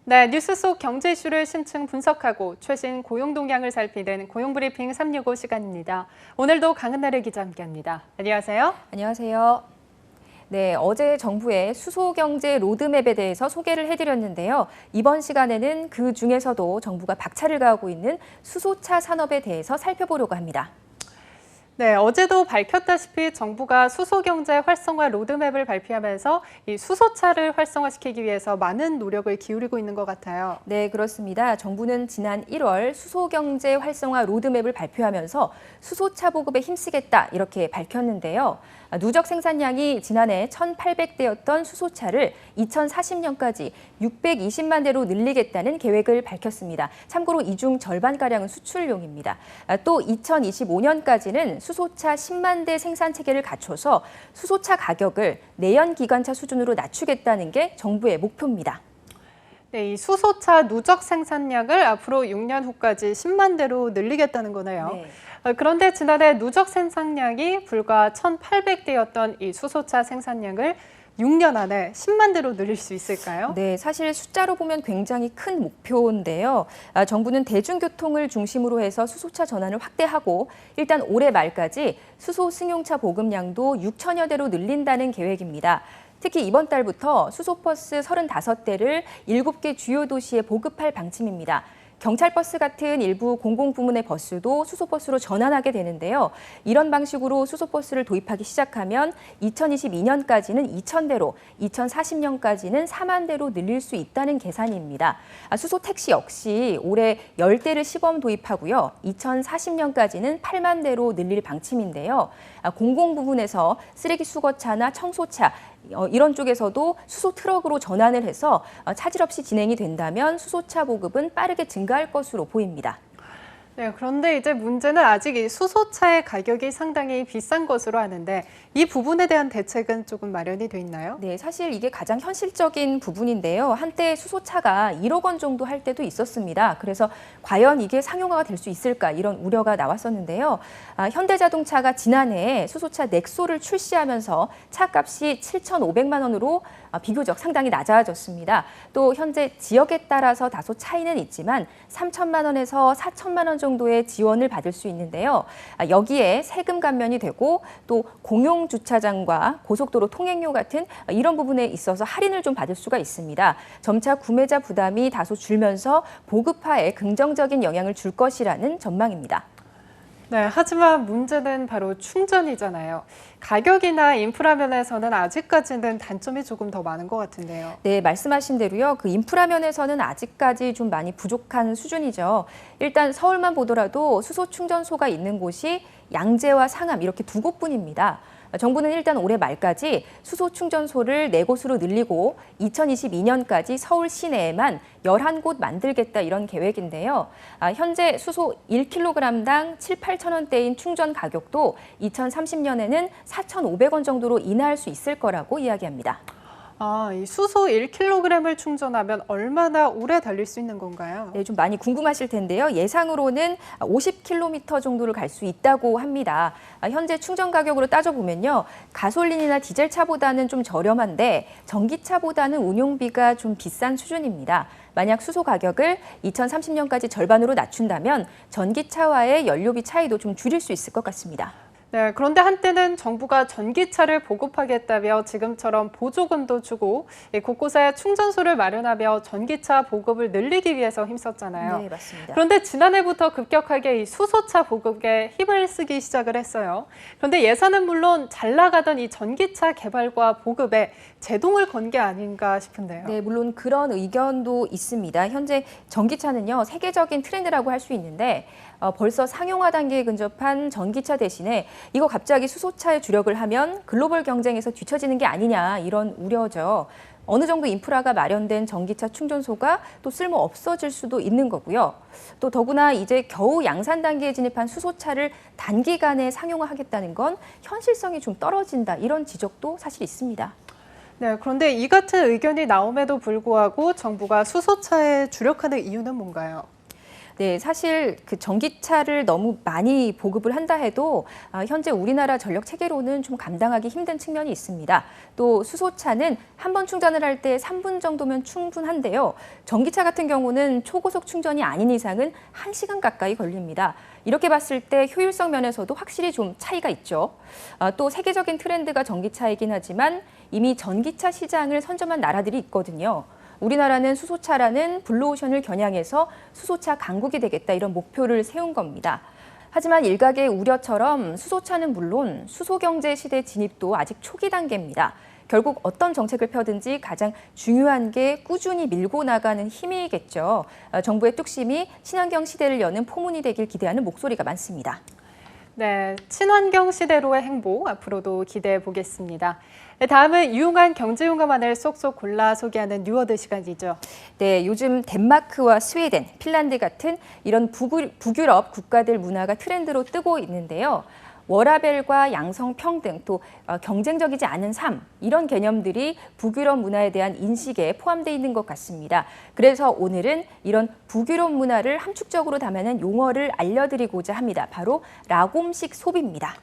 네, 뉴스 속 경제 이슈를 심층 분석하고 최신 고용 동향을 살피는 고용브리핑 365 시간입니다. 오늘도 강은나래 기자 함께합니다. 안녕하세요. 안녕하세요. 네, 어제 정부의 수소경제 로드맵에 대해서 소개를 해드렸는데요. 이번 시간에는 그 중에서도 정부가 박차를 가하고 있는 수소차 산업에 대해서 살펴보려고 합니다. 네, 어제도 밝혔다시피 정부가 수소경제 활성화 로드맵을 발표하면서 이 수소차를 활성화시키기 위해서 많은 노력을 기울이고 있는 것 같아요. 네, 그렇습니다. 정부는 지난 1월 수소경제 활성화 로드맵을 발표하면서 수소차 보급에 힘쓰겠다 이렇게 밝혔는데요. 누적 생산량이 지난해 1,800대였던 수소차를 2040년까지 620만 대로 늘리겠다는 계획을 밝혔습니다. 참고로 이 중 절반가량은 수출용입니다. 또 2025년까지는 수소차 10만 대 생산 체계를 갖춰서 수소차 가격을 내연 기관차 수준으로 낮추겠다는 게 정부의 목표입니다. 네, 이 수소차 누적 생산량을 앞으로 6년 후까지 10만 대로 늘리겠다는 거네요. 네. 그런데 지난해 누적 생산량이 불과 1,800대였던 이 수소차 생산량을 6년 안에 10만 대로 늘릴 수 있을까요? 네, 사실 숫자로 보면 굉장히 큰 목표인데요. 정부는 대중교통을 중심으로 해서 수소차 전환을 확대하고 일단 올해 말까지 수소 승용차 보급량도 6천여 대로 늘린다는 계획입니다. 특히 이번 달부터 수소버스 35대를 7개 주요 도시에 보급할 방침입니다. 경찰버스 같은 일부 공공부문의 버스도 수소버스로 전환하게 되는데요. 이런 방식으로 수소버스를 도입하기 시작하면 2022년까지는 2,000대로, 2040년까지는 4만 대로 늘릴 수 있다는 계산입니다. 수소택시 역시 올해 10대를 시범 도입하고요. 2040년까지는 8만 대로 늘릴 방침인데요. 공공부문에서 쓰레기 수거차나 청소차, 이런 쪽에서도 수소 트럭으로 전환을 해서 차질 없이 진행이 된다면 수소차 보급은 빠르게 증가할 것으로 보입니다. 네, 그런데 이제 문제는 아직 이 수소차의 가격이 상당히 비싼 것으로 아는데 이 부분에 대한 대책은 조금 마련이 돼 있나요? 네, 사실 이게 가장 현실적인 부분인데요. 한때 수소차가 1억 원 정도 할 때도 있었습니다. 그래서 과연 이게 상용화가 될 수 있을까 이런 우려가 나왔었는데요. 현대자동차가 지난해 수소차 넥소를 출시하면서 차값이 7,500만 원으로 비교적 상당히 낮아졌습니다. 또 현재 지역에 따라서 다소 차이는 있지만 3천만 원에서 4천만 원 정도의 지원을 받을 수 있는데요. 여기에 세금 감면이 되고 또 공용 주차장과 고속도로 통행료 같은 이런 부분에 있어서 할인을 좀 받을 수가 있습니다. 점차 구매자 부담이 다소 줄면서 보급화에 긍정적인 영향을 줄 것이라는 전망입니다. 네, 하지만 문제는 바로 충전이잖아요. 가격이나 인프라 면에서는 아직까지는 단점이 조금 더 많은 것 같은데요. 네, 말씀하신 대로요. 그 인프라 면에서는 아직까지 좀 많이 부족한 수준이죠. 일단 서울만 보더라도 수소 충전소가 있는 곳이 양재와 상암 이렇게 2곳뿐입니다. 정부는 일단 올해 말까지 수소 충전소를 4곳으로 늘리고 2022년까지 서울 시내에만 11곳 만들겠다 이런 계획인데요. 현재 수소 1kg당 7, 8천 원대인 충전 가격도 2030년에는 4,500원 정도로 인하할 수 있을 거라고 이야기합니다. 이 수소 1kg을 충전하면 얼마나 오래 달릴 수 있는 건가요? 네, 좀 많이 궁금하실 텐데요. 예상으로는 50km 정도를 갈 수 있다고 합니다. 현재 충전 가격으로 따져보면요. 가솔린이나 디젤차보다는 좀 저렴한데 전기차보다는 운용비가 좀 비싼 수준입니다. 만약 수소 가격을 2030년까지 절반으로 낮춘다면 전기차와의 연료비 차이도 좀 줄일 수 있을 것 같습니다. 네, 그런데 한때는 정부가 전기차를 보급하겠다며 지금처럼 보조금도 주고 곳곳에 충전소를 마련하며 전기차 보급을 늘리기 위해서 힘썼잖아요. 네, 맞습니다. 그런데 지난해부터 급격하게 이 수소차 보급에 힘을 쓰기 시작을 했어요. 그런데 예산은 물론 잘 나가던 이 전기차 개발과 보급에 제동을 건 게 아닌가 싶은데요. 네, 물론 그런 의견도 있습니다. 현재 전기차는요, 세계적인 트렌드라고 할 수 있는데 벌써 상용화 단계에 근접한 전기차 대신에 이거 갑자기 수소차에 주력을 하면 글로벌 경쟁에서 뒤처지는 게 아니냐 이런 우려죠. 어느 정도 인프라가 마련된 전기차 충전소가 또 쓸모 없어질 수도 있는 거고요. 또 더구나 이제 겨우 양산 단계에 진입한 수소차를 단기간에 상용화하겠다는 건 현실성이 좀 떨어진다 이런 지적도 사실 있습니다. 네, 그런데 이 같은 의견이 나옴에도 불구하고 정부가 수소차에 주력하는 이유는 뭔가요? 네, 사실 그 전기차를 너무 많이 보급을 한다 해도 현재 우리나라 전력 체계로는 좀 감당하기 힘든 측면이 있습니다. 또 수소차는 한 번 충전을 할 때 3분 정도면 충분한데요. 전기차 같은 경우는 초고속 충전이 아닌 이상은 1시간 가까이 걸립니다. 이렇게 봤을 때 효율성 면에서도 확실히 좀 차이가 있죠. 또 세계적인 트렌드가 전기차이긴 하지만 이미 전기차 시장을 선점한 나라들이 있거든요. 우리나라는 수소차라는 블루오션을 겨냥해서 수소차 강국이 되겠다 이런 목표를 세운 겁니다. 하지만 일각의 우려처럼 수소차는 물론 수소경제 시대 진입도 아직 초기 단계입니다. 결국 어떤 정책을 펴든지 가장 중요한 게 꾸준히 밀고 나가는 힘이겠죠. 정부의 뚝심이 친환경 시대를 여는 포문이 되길 기대하는 목소리가 많습니다. 네, 친환경 시대로의 행복 앞으로도 기대해 보겠습니다. 네, 다음은 유용한 경제 용어만을 쏙쏙 골라 소개하는 뉴워드 시간이죠. 네, 요즘 덴마크와 스웨덴, 핀란드 같은 이런 북유럽 국가들 문화가 트렌드로 뜨고 있는데요. 워라밸과 양성평등, 또 경쟁적이지 않은 삶, 이런 개념들이 북유럽 문화에 대한 인식에 포함되어 있는 것 같습니다. 그래서 오늘은 이런 북유럽 문화를 함축적으로 담아낸 용어를 알려드리고자 합니다. 바로 라곰식 소비입니다.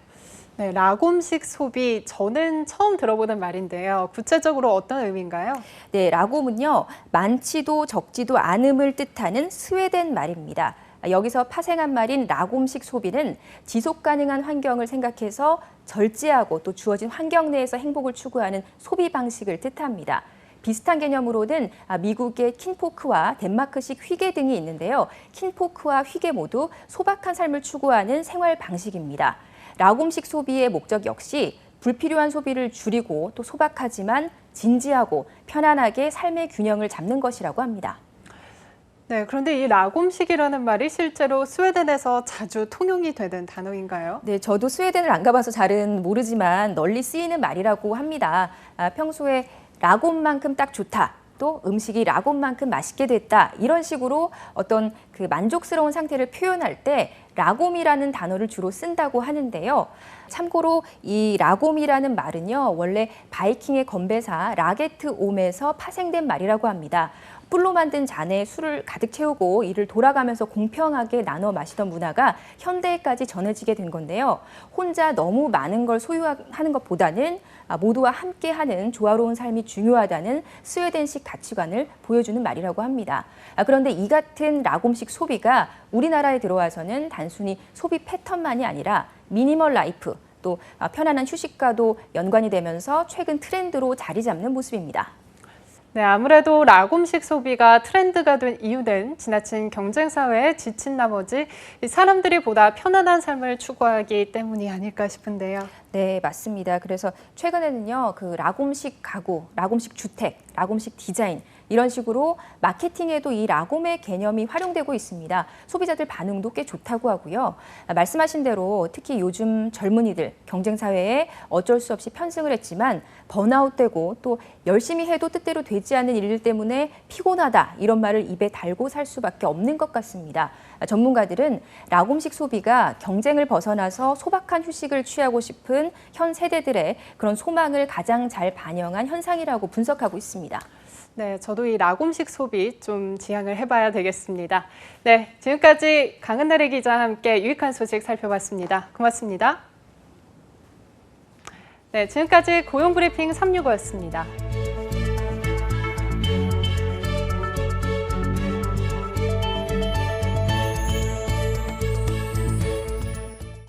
네, 라곰식 소비, 저는 처음 들어보는 말인데요. 구체적으로 어떤 의미인가요? 네, 라곰은요, 많지도 적지도 않음을 뜻하는 스웨덴 말입니다. 여기서 파생한 말인 라곰식 소비는 지속 가능한 환경을 생각해서 절제하고 또 주어진 환경 내에서 행복을 추구하는 소비 방식을 뜻합니다. 비슷한 개념으로는 미국의 킨포크와 덴마크식 휘게 등이 있는데요. 킨포크와 휘게 모두 소박한 삶을 추구하는 생활 방식입니다. 라곰식 소비의 목적 역시 불필요한 소비를 줄이고 또 소박하지만 진지하고 편안하게 삶의 균형을 잡는 것이라고 합니다. 네, 그런데 이 라곰식이라는 말이 실제로 스웨덴에서 자주 통용이 되는 단어인가요? 네, 저도 스웨덴을 안 가봐서 잘은 모르지만 널리 쓰이는 말이라고 합니다. 평소에 라곰만큼 딱 좋다. 또 음식이 라곰만큼 맛있게 됐다. 이런 식으로 어떤 그 만족스러운 상태를 표현할 때 라곰이라는 단어를 주로 쓴다고 하는데요. 참고로 이 라곰이라는 말은요, 원래 바이킹의 건배사 라게트 옴에서 파생된 말이라고 합니다. 뿔로 만든 잔에 술을 가득 채우고 이를 돌아가면서 공평하게 나눠 마시던 문화가 현대에까지 전해지게 된 건데요. 혼자 너무 많은 걸 소유하는 것보다는 모두와 함께하는 조화로운 삶이 중요하다는 스웨덴식 가치관을 보여주는 말이라고 합니다. 그런데 이 같은 라곰식 소비가 우리나라에 들어와서는 단순히 소비 패턴만이 아니라 미니멀 라이프, 또 편안한 휴식과도 연관이 되면서 최근 트렌드로 자리 잡는 모습입니다. 네, 아무래도 라곰식 소비가 트렌드가 된 이유는 지나친 경쟁 사회에 지친 나머지 사람들이 보다 편안한 삶을 추구하기 때문이 아닐까 싶은데요. 네, 맞습니다. 그래서 최근에는요, 그 라곰식 가구, 라곰식 주택, 라곰식 디자인 이런 식으로 마케팅에도 이 라곰의 개념이 활용되고 있습니다. 소비자들 반응도 꽤 좋다고 하고요. 말씀하신 대로 특히 요즘 젊은이들 경쟁 사회에 어쩔 수 없이 편승을 했지만 번아웃되고 또 열심히 해도 뜻대로 되지 않는 일들 때문에 피곤하다 이런 말을 입에 달고 살 수밖에 없는 것 같습니다. 전문가들은 라곰식 소비가 경쟁을 벗어나서 소박한 휴식을 취하고 싶은 현 세대들의 그런 소망을 가장 잘 반영한 현상이라고 분석하고 있습니다. 네, 저도 이 라곰식 소비 좀 지향을 해봐야 되겠습니다. 네, 지금까지 강은나래 기자와 함께 유익한 소식 살펴봤습니다. 고맙습니다. 네, 지금까지 고용브리핑 365였습니다.